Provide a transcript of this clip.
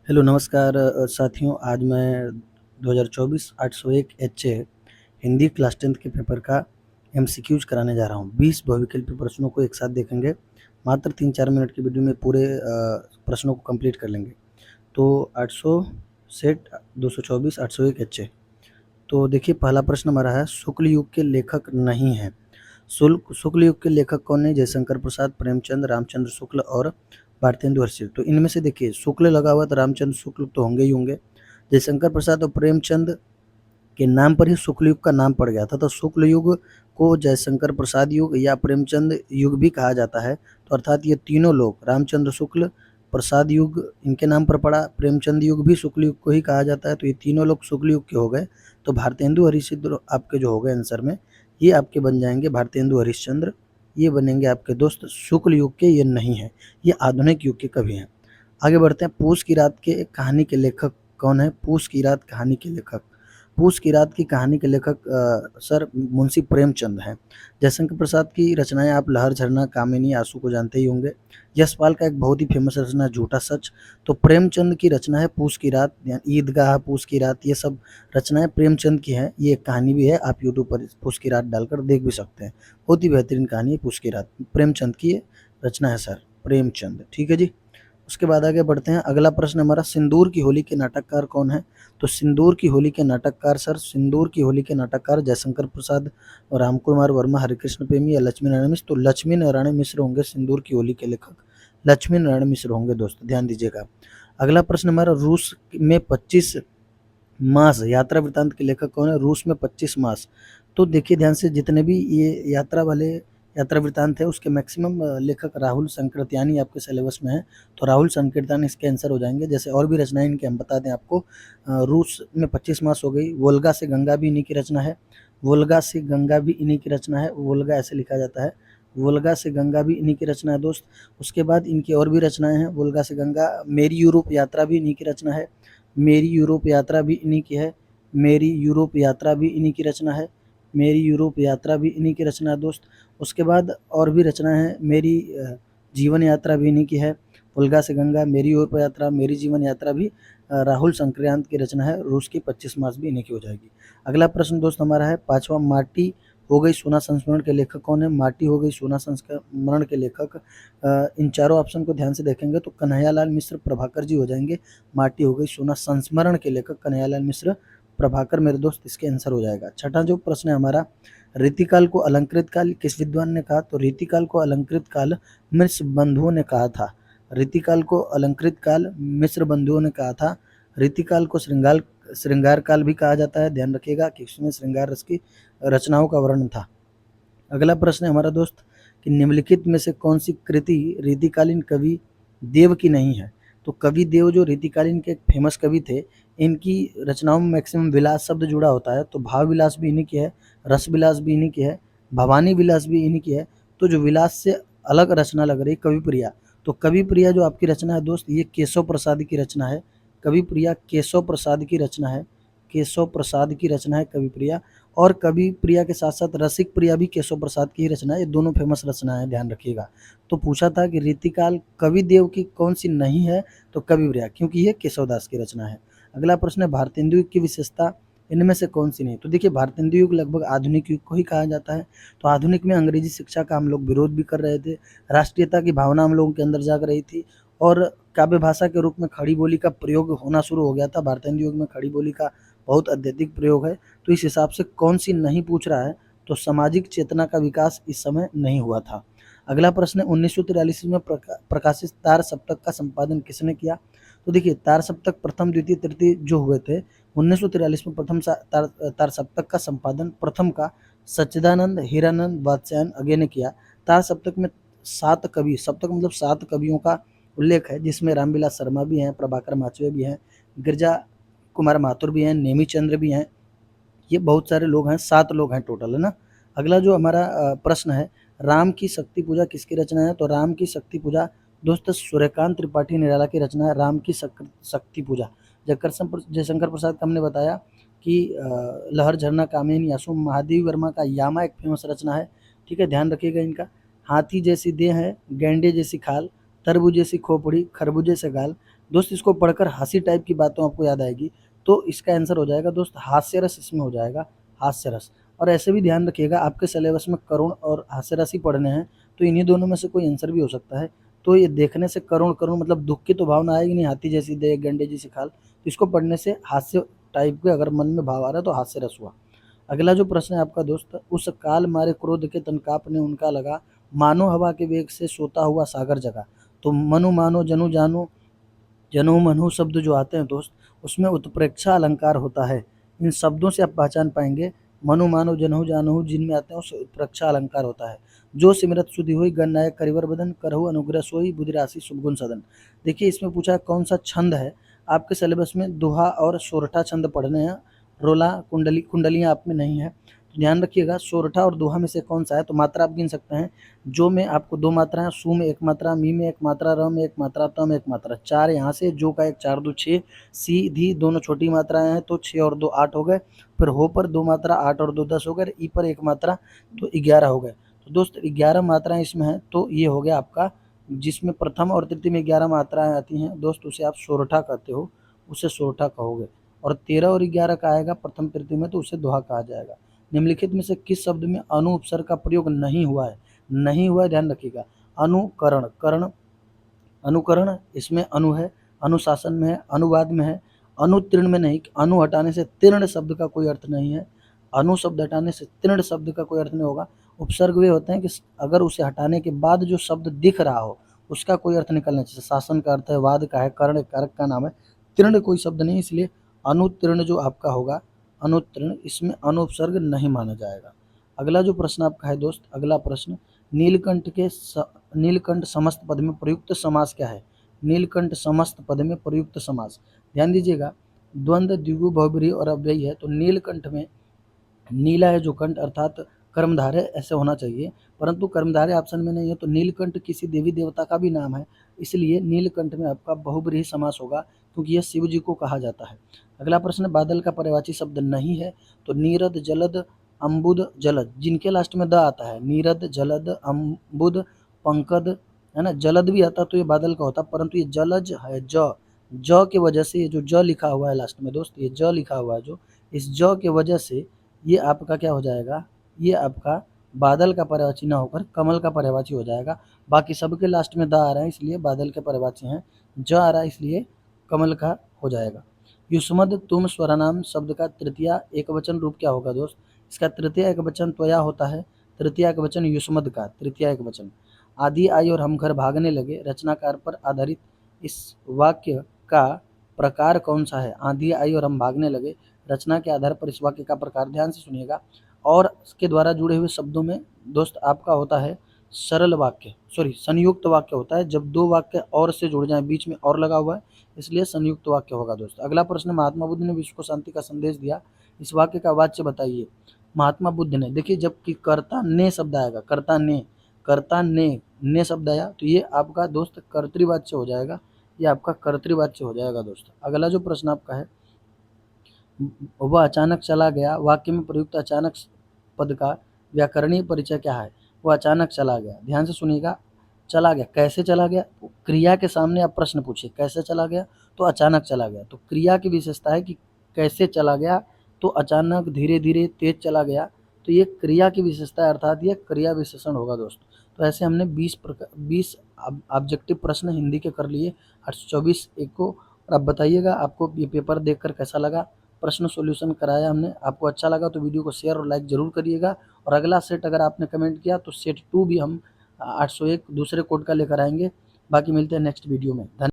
Hello नमस्कार साथियों। आज मैं 2024 801 एचए हिंदी क्लास 10th के पेपर का एमसीक्यूज कराने जा रहा हूँ। 20 बहुविकल्पीय प्रश्नों को एक साथ देखेंगे। मात्र 3-4 मिनट की वीडियो में पूरे प्रश्नों को कंप्लीट कर लेंगे। तो 800 सेट 224 801 एचए। तो देखिए, पहला प्रश्न हमारा है, शुक्ल युग के लेखक नहीं हैं। शुक्ल युग के लेखक कौन है? जयशंकर प्रसाद, प्रेमचंद, रामचंद्र शुक्ल और भारतेंदु हरिश्चंद्र। तो इनमें से देखिए, शुक्ल लगा हुआ तो रामचंद्र शुक्ल तो होंगे ही होंगे। जयशंकर प्रसाद और प्रेमचंद के नाम पर ही शुक्ल युग का नाम पड़ गया था। तो शुक्ल युग को जयशंकर प्रसाद युग या प्रेमचंद युग भी कहा जाता है। तो अर्थात ये तीनों लोग, रामचंद्र शुक्ल प्रसाद युग इनके नाम पर पड़ा, प्रेमचंद युग भी शुक्ल युग को ही कहा जाता है। तो ये तीनों लोग शुक्ल युग के हो गए। तो भारतेंदु हरिश्चंद्र आपके जो हो गए आंसर में, ये आपके बन जाएंगे भारतेंदु हरिश्चंद्र। ये बनेंगे आपके दोस्त शुक्ल युग के, ये नहीं है, ये आधुनिक युग के कवि हैं। आगे बढ़ते हैं। पूस की रात के कहानी के लेखक कौन है? पूस की रात कहानी के लेखक, पूस की रात की कहानी के लेखक सर मुंशी प्रेमचंद हैं। जयशंकर प्रसाद की रचनाएं आप लहर, झरना, कामिनी, आंसू को जानते ही होंगे। यशपाल का एक बहुत ही फेमस रचना झूठा सच। तो प्रेमचंद की रचना है पूस की रात, ईदगाह, पूस की रात, ये सब रचनाएं प्रेमचंद की हैं। ये एक कहानी भी है, आप यूट्यूब पर पूस की रात डालकर देख भी सकते हैं। बहुत ही बेहतरीन कहानी है पूस की रात, प्रेमचंद की ये रचना है सर, प्रेमचंद। ठीक है जी। उसके बाद आगे बढ़ते हैं। अगला प्रश्न हमारा, सिंदूर की होली के नाटककार कौन है? तो सिंदूर की होली के नाटककार सर, सिंदूर की होली के नाटककार जयशंकर प्रसाद, रामकुमार वर्मा, हरिकृष्ण प्रेमी या लक्ष्मी नारायण मिश्र। तो लक्ष्मी नारायण मिश्र होंगे सिंदूर की होली के लेखक, लक्ष्मी नारायण मिश्र होंगे दोस्त, ध्यान दीजिएगा। अगला प्रश्न हमारा, रूस में 25 मास यात्रा वृत्तांत के लेखक कौन है? रूस में 25 मास। तो देखिए ध्यान से, जितने भी ये यात्रा वाले यात्रा वृत्तांत है उसके मैक्सिमम लेखक राहुल संकृत्यानी आपके सिलेबस में है। तो राहुल संकृत्यानी इसके आंसर हो जाएंगे। जैसे और भी रचनाएं इनके हम बता दें आपको, रूस में 25 मास हो गई। वोल्गा से गंगा भी इन्हीं की रचना है, वोल्गा से गंगा भी इन्हीं की रचना है, वोल्गा ऐसे लिखा जाता है, वोल्गा से गंगा भी इन्हीं की रचना है दोस्त। उसके बाद इनकी और भी रचनाएं हैं, वोल्गा से गंगा, मेरी यूरोप यात्रा भी इन्हीं की रचना है, मेरी यूरोप यात्रा भी इन्हीं की है, मेरी यूरोप यात्रा भी इन्हीं की रचना है, मेरी यूरोप यात्रा भी इन्हीं की रचना है दोस्त। उसके बाद और भी रचना है, मेरी जीवन यात्रा भी इन्हीं की है, वोल्गा से गंगा, मेरी यूरोप यात्रा, मेरी जीवन यात्रा भी राहुल संक्रांत की रचना है। रूस की 25 मार्च भी इन्हीं की हो जाएगी। अगला प्रश्न दोस्त हमारा है पांचवा, माटी हो गई सोना संस्मरण के लेखक कौन है? माटी हो गई सोना संस्मरण के लेखक, इन चारों ऑप्शन को ध्यान से देखेंगे तो कन्हैयालाल मिश्र प्रभाकर जी हो जाएंगे। माटी हो गई सोना संस्मरण के लेखक कन्हैयालाल मिश्र प्रभाकर मेरे दोस्त, इसके आंसर हो जाएगा। छठा जो प्रश्न है हमारा, रीतिकाल को अलंकृत काल किस विद्वान ने कहा? तो रीतिकाल को अलंकृत काल मिश्र बंधुओं ने कहा था। रीतिकाल को अलंकृत काल मिश्र बंधुओं ने कहा था। रीतिकाल को श्रृंगार काल भी कहा जाता है, ध्यान रखिएगा कि इसमें श्रृंगार रस की रचनाओं का वर्णन था। अगला प्रश्न है हमारा दोस्त कि निम्नलिखित में से कौन सी कृति रीतिकालीन कवि देव की नहीं है? तो कवि देव जो रीतिकालीन के एक फेमस कवि थे, इनकी रचनाओं में मैक्सिमम विलास शब्द जुड़ा होता है। तो भाव विलास भी इन्हीं की है, रस विलास भी इन्हीं की है, भवानी विलास भी इन्हीं की है। तो जो विलास से अलग रचना लग रही कवि प्रिया, तो कवि प्रिया जो आपकी रचना है दोस्त, ये केशव प्रसाद की रचना है। कवि प्रिया केशव प्रसाद की रचना है, केशव प्रसाद की रचना है कवि प्रिया। और कवि प्रिया के साथ साथ रसिक प्रिया भी केशव प्रसाद की ही रचना है। ये दोनों फेमस रचना है, ध्यान रखिएगा। तो पूछा था कि रीतिकाल कवि देव की कौन सी नहीं है? तो कवि प्रिया, क्योंकि ये केशवदास की रचना है। अगला प्रश्न है, भारतेंदु युग की विशेषता इनमें से कौन सी नहीं? तो देखिए, भारतेंदु युग लगभग आधुनिक युग को ही कहा जाता है। तो आधुनिक में अंग्रेजी शिक्षा का हम लोग विरोध भी कर रहे थे, राष्ट्रीयता की भावना हम लोगों के अंदर जाग रही थी, और काव्य भाषा के रूप में खड़ी बोली का प्रयोग होना शुरू हो गया था। भारतेंदु युग में खड़ी बोली का बहुत अत्यधिक प्रयोग है। तो इस हिसाब से कौन सी नहीं पूछ रहा है? तो सामाजिक चेतना का विकास इस समय नहीं हुआ था। अगला प्रश्न है, 1943 में प्रकाशित तार सप्तक का संपादन किसने किया? तो देखिए, तार सप्तक प्रथम, द्वितीय, तृतीय जो हुए थे, 1943 में प्रथम तार सप्तक का संपादन प्रथम का सच्चिदानंद हीरानंद वात्स्यायन अगे ने किया। तार सप्तक में 7 कवि, सप्तक मतलब 7 कवियों का उल्लेख है, जिसमें रामविलास शर्मा भी हैं, प्रभाकर माचवे भी हैं, गिरजा कुमार माथुर भी हैं, नेमी चंद्र भी हैं। ये बहुत सारे लोग हैं, 7 लोग हैं टोटल, है ना। अगला जो हमारा प्रश्न है, राम की शक्ति पूजा किसकी रचना है? तो राम की शक्ति पूजा दोस्त सूर्यकांत त्रिपाठी निराला की रचना है, राम की शक्ति पूजा। जयशंकर प्रसाद का हमने बताया कि लहर, झरना, कामिनी, आंसू, महादेवी वर्मा का यामा एक फेमस रचना है। ठीक है, ध्यान रखिएगा इनका। हाथी जैसी देह है, गैंडे जैसी खाल, तरबूज जैसी खोपड़ी, खरबूजे से गाल, दोस्त इसको पढ़कर हँसी टाइप की बातों आपको याद आएगी, तो इसका आंसर हो जाएगा दोस्त हास्य रस, इसमें हो जाएगा हास्य रस। और ऐसे भी ध्यान रखिएगा आपके सिलेबस में करुण और हास्य रस ही पढ़ने हैं, तो इन्हीं दोनों में से कोई आंसर भी हो सकता है। तो ये देखने से करुण करुण मतलब दुख की तो भावना आएगी नहीं, हाथी जैसी देह गंडे जैसी खाल, तो इसको पढ़ने से हास्य टाइप के अगर मन में भाव आ रहा है तो हास्य रस हुआ। अगला जो प्रश्न है आपका दोस्त, उस काल मारे क्रोध के तन काँपने उनका लगा, मानो हवा के वेग से सोता हुआ सागर जगा। तो मनु मानो जनु जानो, जनु मनु शब्द जो आते हैं दोस्त, उसमें उत्प्रेक्षा अलंकार होता है। इन शब्दों से आप पहचान पाएंगे, मनु मानो जनहु जानहु जिनमें आते हैं उससे उत्प्रेक्षा अलंकार होता है। जो सिमरत सुधि हुई गणनायक करिवर बदन, करहु अनुग्रह सोई बुधि राशि शुभगुण सदन। देखिए इसमें पूछा है कौन सा छंद है, आपके सिलेबस में दोहा और सोरठा छंद पढ़ने हैं, रोला कुंडलियाँ आप में नहीं है, तो ध्यान रखिएगा सोरठा और दोहा में से कौन सा है। तो मात्रा आप गिन सकते हैं, जो में आपको 2 मात्राएं, सु में 1 मात्रा, मी में 1 मात्रा, र में 1 मात्रा, त में 1 मात्रा, 4 यहाँ से, जो का 1 4 2 6, सीधी दोनों छोटी मात्राएं हैं तो 6 और 2 8 हो गए, फिर हो पर 2 मात्रा 8 और 2 10 हो गए, ई पर 1 मात्रा तो 11 हो गए। तो दोस्त 11 मात्राएं इसमें हैं, तो ये हो गया आपका, जिसमें प्रथम और तृतीय में 11 मात्राएं आती हैं दोस्त उसे आप सोरठा कहते हो, उसे सोरठा कहोगे। और 13 और 11 का आएगा प्रथम तृतीय में तो उसे दोहा कहा जाएगा। निम्नलिखित में से किस शब्द में अनु उपसर्ग का प्रयोग नहीं हुआ है, नहीं हुआ है ध्यान रखिएगा। अनुकरण, करण, अनुकरण इसमें अनु है, अनुशासन में है, अनुवाद में है, अनुतीर्ण में नहीं। अनु हटाने से तीर्ण शब्द का कोई अर्थ नहीं है, अनु शब्द हटाने से तीर्ण शब्द का कोई अर्थ नहीं होगा। उपसर्ग वे होते हैं कि अगर उसे हटाने के बाद जो शब्द दिख रहा हो उसका कोई अर्थ निकलना चाहिए। शासन का अर्थ है, वाद का है, कर्ण कारक का नाम है, तीर्ण कोई शब्द नहीं, इसलिए अनुतीर्ण जो आपका होगा अनुतीर्ण, इसमें अनुपसर्ग नहीं माना जाएगा। अगला जो प्रश्न आपका है दोस्त, अगला प्रश्न, नीलकंठ समस्त पद में प्रयुक्त समास क्या है। नीलकंठ समस्त पद में प्रयुक्त समास, ध्यान दीजिएगा द्वंद्व द्विगु बहुब्रीहि और अव्ययी है, तो नीलकंठ में नीला है जो कंठ अर्थात कर्मधारय ऐसे होना चाहिए, परंतु कर्मधारय ऑप्शन में नहीं है, तो नीलकंठ किसी देवी देवता का भी नाम है, इसलिए नीलकंठ में आपका बहुब्रीहि समास होगा क्योंकि यह शिव जी को कहा जाता है। अगला प्रश्न, बादल का पर्यायवाची शब्द नहीं है, तो नीरद जलद अम्बुद जलद, जिनके लास्ट में द आता है, नीरद जलद अम्बुद पंकद है ना, जलद भी आता तो ये बादल का होता, परंतु ये जलज है, ज की वजह से, ये जो ज लिखा हुआ है लास्ट में दोस्त, ये ज लिखा हुआ है जो, इस ज की वजह से ये आपका क्या हो जाएगा, ये आपका बादल का पर्यायवाची ना होकर कमल का पर्यायवाची हो जाएगा। बाकी सबके लास्ट में द आ रहा है इसलिए बादल के पर्यायवाची हैं, ज आ रहा है इसलिए कमल का हो जाएगा। युष्मद तुम स्वरनाम शब्द का तृतीया एकवचन रूप क्या होगा दोस्त, इसका तृतीय एकवचन त्वया होता है, तृतीय एकवचन युष्मद का तृतीय एकवचन। आदि आई और हम घर भागने लगे, रचनाकार पर आधारित इस वाक्य का प्रकार कौन सा है। आंधी आई और हम भागने लगे, रचना के आधार पर इस वाक्य का प्रकार, ध्यान से सुनिएगा, और इसके द्वारा जुड़े हुए शब्दों में दोस्त आपका होता है सरल वाक्य, संयुक्त वाक्य होता है, जब 2 वाक्य और से जुड़ जाए, बीच में और लगा हुआ है इसलिए संयुक्त वाक्य होगा दोस्त। अगला प्रश्न, महात्मा बुद्ध ने विश्व को शांति का संदेश दिया, इस वाक्य का वाच्य बताइए। महात्मा बुद्ध ने, देखिए जब कि कर्ता ने शब्द आएगा, कर्ता ने शब्द आया तो ये आपका दोस्त कर्तृवाच्य हो जाएगा, ये आपका कर्तृवाच्य हो जाएगा दोस्त। अगला जो प्रश्न आपका है, वह अचानक चला गया, वाक्य में प्रयुक्त अचानक पद का व्याकरणीय परिचय क्या है। वह अचानक चला गया, ध्यान से सुनिएगा, चला गया कैसे चला गया, क्रिया के सामने आप प्रश्न पूछिए कैसे चला गया, तो अचानक चला गया, तो क्रिया की विशेषता है कि कैसे चला गया, तो अचानक धीरे धीरे तेज चला गया, तो ये क्रिया की विशेषता है अर्थात ये क्रिया विशेषण होगा दोस्त। तो ऐसे हमने 20 ऑब्जेक्टिव प्रश्न हिंदी के कर लिए 824 एक को। और अब बताइएगा आपको ये पेपर देखकर कैसा लगा, प्रश्न सॉल्यूशन कराया हमने, आपको अच्छा लगा तो वीडियो को शेयर और लाइक जरूर करिएगा। और अगला सेट अगर आपने कमेंट किया तो सेट 2 भी हम 801 दूसरे कोड का लेकर आएंगे। बाकी मिलते हैं नेक्स्ट वीडियो में। धन्यवाद।